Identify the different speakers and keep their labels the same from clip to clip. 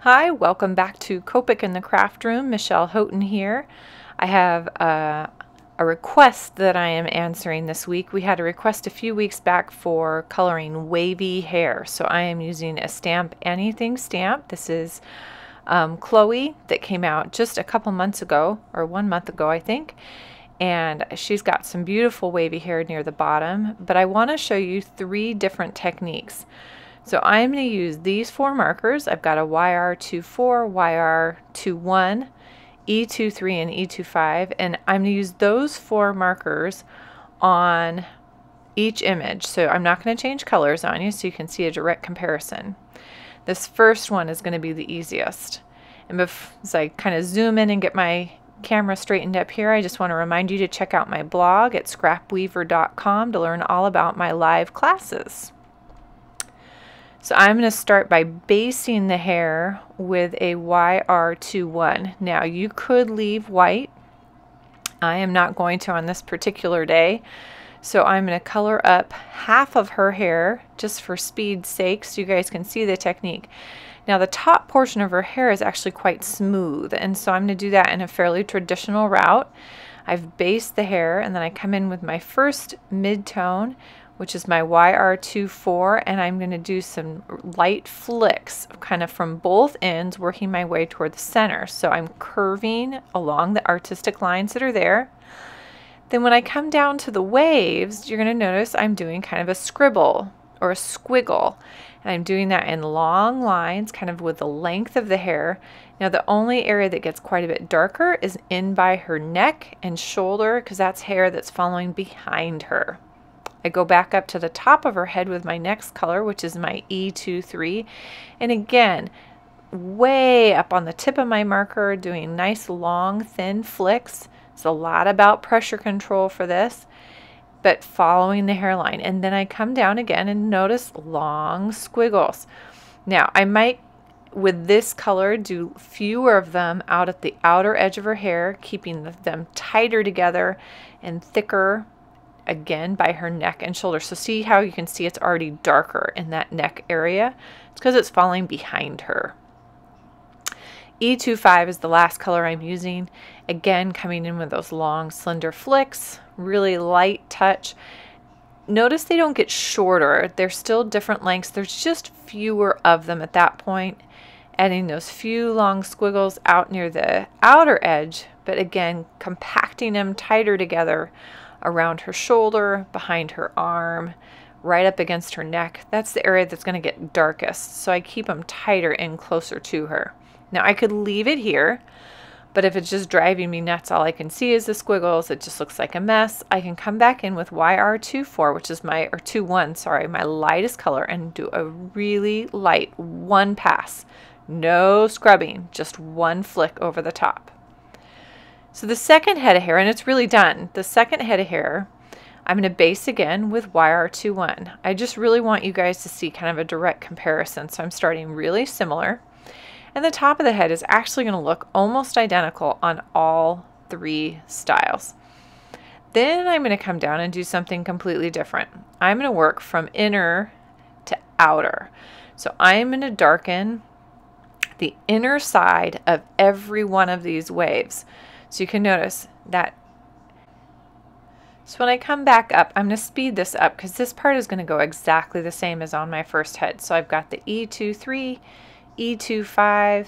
Speaker 1: Hi, welcome back to Copic in the Craft Room. Michelle Houghton here. I have a request that I am answering this week. We had a request a few weeks back for coloring wavy hair. So I am using a Stamp Anything stamp. This is Chloe that came out just a couple months ago, or 1 month ago I think. And she's got some beautiful wavy hair near the bottom, but I want to show you 3 different techniques. So I'm going to use these 4 markers. I've got a YR24, YR21, E23, and E25, and I'm going to use those 4 markers on each image. So I'm not going to change colors on you so you can see a direct comparison. This first one is going to be the easiest. And as I kind of zoom in and get my camera straightened up here, I just want to remind you to check out my blog at scrapweaver.com to learn all about my live classes. So I'm going to start by basing the hair with a YR21. Now you could leave white. I am not going to on this particular day. So I'm going to color up half of her hair just for speed's sake so you guys can see the technique. Now the top portion of her hair is actually quite smooth, and so I'm going to do that in a fairly traditional route. I've based the hair and then I come in with my first mid-tone, which is my YR24, and I'm going to do some light flicks kind of from both ends, working my way toward the center. So I'm curving along the artistic lines that are there. Then when I come down to the waves, you're going to notice I'm doing kind of a scribble or a squiggle. And I'm doing that in long lines, kind of with the length of the hair. Now the only area that gets quite a bit darker is in by her neck and shoulder, because that's hair that's following behind her. I go back up to the top of her head with my next color, which is my E23. And again, way up on the tip of my marker, doing nice long thin flicks. It's a lot about pressure control for this, but following the hairline. And then I come down again and notice long squiggles. Now I might, with this color, do fewer of them out at the outer edge of her hair, keeping them tighter together and thicker again by her neck and shoulder. So see how you can see it's already darker in that neck area? It's because it's falling behind her. E25 is the last color I'm using. Again, coming in with those long slender flicks, really light touch. Notice they don't get shorter. They're still different lengths. There's just fewer of them at that point. Adding those few long squiggles out near the outer edge, but again, compacting them tighter together around her shoulder, behind her arm, right up against her neck. That's the area that's going to get darkest. So I keep them tighter and closer to her. Now I could leave it here, but if it's just driving me nuts, all I can see is the squiggles. It just looks like a mess. I can come back in with YR24, which is my, or 21, sorry, my lightest color, and do a really light 1 pass. No scrubbing, just 1 flick over the top. So the second head of hair, and it's really done, the second head of hair, I'm going to base again with YR21. I just really want you guys to see kind of a direct comparison. So I'm starting really similar. And the top of the head is actually going to look almost identical on all 3 styles. Then I'm going to come down and do something completely different. I'm going to work from inner to outer. So I'm going to darken the inner side of every one of these waves. So you can notice that. So when I come back up, I'm going to speed this up because this part is going to go exactly the same as on my first head. So I've got the E23, E25,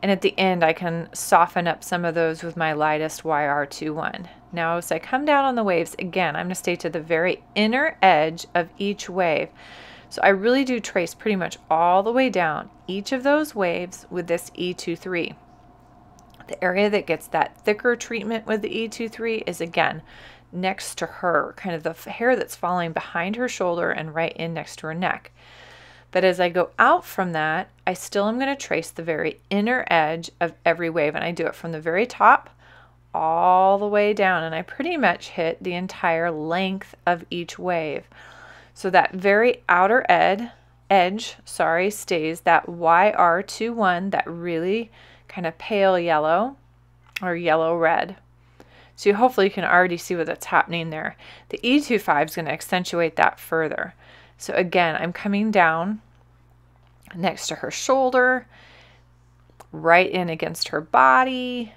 Speaker 1: and at the end I can soften up some of those with my lightest YR21. Now as I come down on the waves, again, I'm going to stay to the very inner edge of each wave. So I really do trace pretty much all the way down each of those waves with this E23. The area that gets that thicker treatment with the E23 is again next to her, kind of the hair that's falling behind her shoulder and right in next to her neck. But as I go out from that, I still am going to trace the very inner edge of every wave, and I do it from the very top all the way down, and I pretty much hit the entire length of each wave. So that very outer edge stays that YR21, that really kind of pale yellow or yellow red. So hopefully you can already see what's happening there. The E25 is going to accentuate that further. So again, I'm coming down next to her shoulder, behind her arm, right up against her neck. But as I go out from that, I still am going to trace the very inner edge of each wave. So that very outer edge next to her shoulder, right in against her body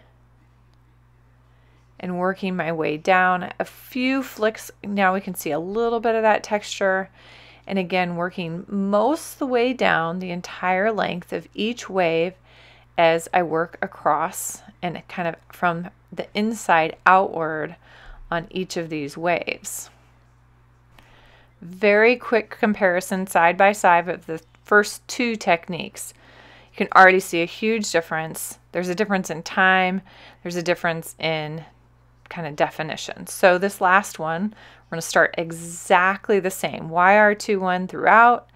Speaker 1: and working my way down. A few flicks, now we can see a little bit of that texture. And again, working most of the way down the entire length of each wave as I work across and kind of from the inside outward on each of these waves. Very quick comparison side by side of the first two techniques. You can already see a huge difference. There's a difference in time. There's a difference in kind of definition. So this last one, we're going to start exactly the same. YR21 throughout.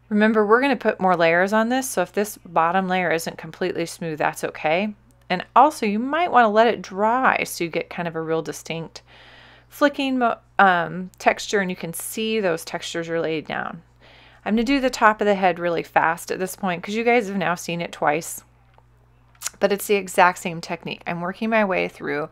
Speaker 1: Remember, we're going to put more layers on this, so if this bottom layer isn't completely smooth, that's okay. And also, you might want to let it dry so you get kind of a real distinct flicking texture, and you can see those textures are laid down. I'm going to do the top of the head really fast at this point because you guys have now seen it twice, but it's the exact same technique. I'm working my way through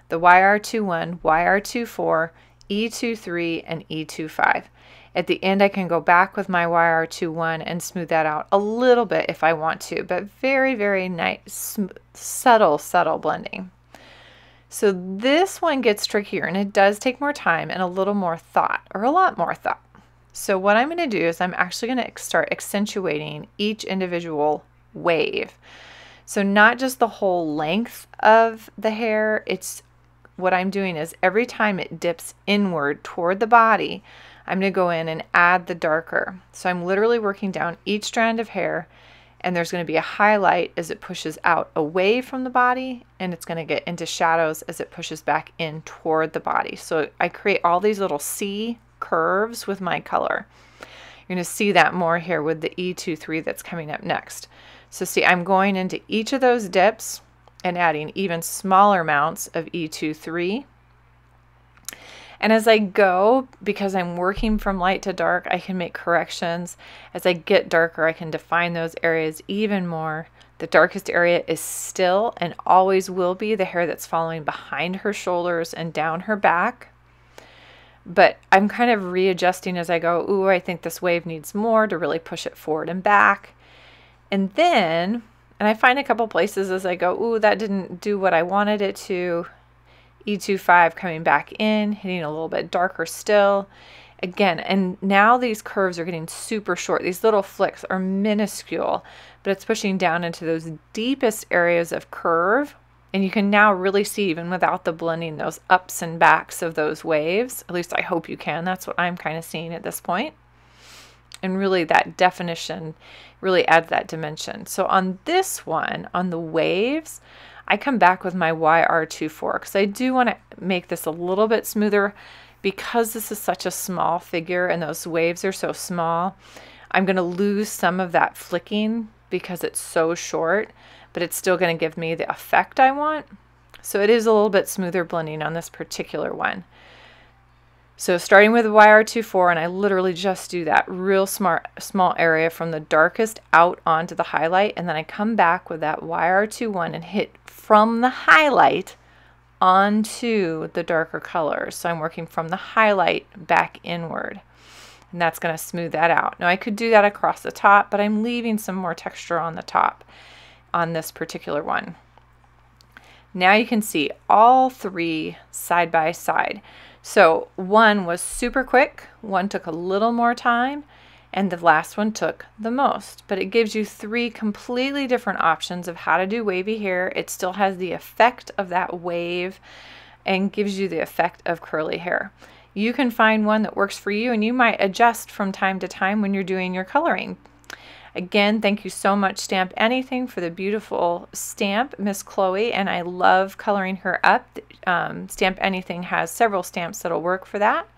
Speaker 1: the YR21, YR24, E23, and E25. At the end, I can go back with my YR21 and smooth that out a little bit if I want to, but very, very nice, subtle blending. So this one gets trickier, and it does take more time and a little more thought, or a lot more thought. So what I'm going to do is I'm actually going to start accentuating each individual wave. So not just the whole length of the hair, it's what I'm doing is every time it dips inward toward the body, I'm going to go in and add the darker. So I'm literally working down each strand of hair, and there's going to be a highlight as it pushes out away from the body, and it's going to get into shadows as it pushes back in toward the body. So I create all these little C curves with my color. You're going to see that more here with the E23 that's coming up next. So see, I'm going into each of those dips and adding even smaller amounts of E23. And as I go, because I'm working from light to dark, I can make corrections. As I get darker, I can define those areas even more. The darkest area is still and always will be the hair that's following behind her shoulders and down her back. But I'm kind of readjusting as I go, ooh, I think this wave needs more to really push it forward and back. And then, and I find a couple places as I go, ooh, that didn't do what I wanted it to. E25 coming back in, hitting a little bit darker still. Again, and now these curves are getting super short. These little flicks are minuscule, but it's pushing down into those deepest areas of curve. And you can now really see, even without the blending, those ups and backs of those waves. At least I hope you can. That's what I'm kind of seeing at this point. And really that definition really adds that dimension. So on this one, on the waves, I come back with my YR24 because I do want to make this a little bit smoother because this is such a small figure and those waves are so small. I'm going to lose some of that flicking because it's so short, but it's still going to give me the effect I want. So it is a little bit smoother blending on this particular one. So starting with the YR24, and I literally just do that real small area from the darkest out onto the highlight, and then I come back with that YR21 and hit from the highlight onto the darker colors. So I'm working from the highlight back inward, and that's going to smooth that out. Now I could do that across the top, but I'm leaving some more texture on the top on this particular one. Now you can see all three side by side. So one was super quick, one took a little more time, and the last one took the most. But it gives you three completely different options of how to do wavy hair. It still has the effect of that wave and gives you the effect of curly hair. You can find one that works for you, and you might adjust from time to time when you're doing your coloring. Again, thank you so much, Stamp Anything, for the beautiful stamp, Miss Chloe, and I love coloring her up. Stamp Anything has several stamps that'll work for that.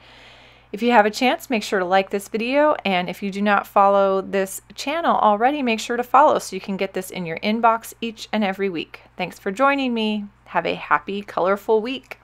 Speaker 1: If you have a chance, make sure to like this video, and if you do not follow this channel already, make sure to follow so you can get this in your inbox each and every week. Thanks for joining me. Have a happy, colorful week.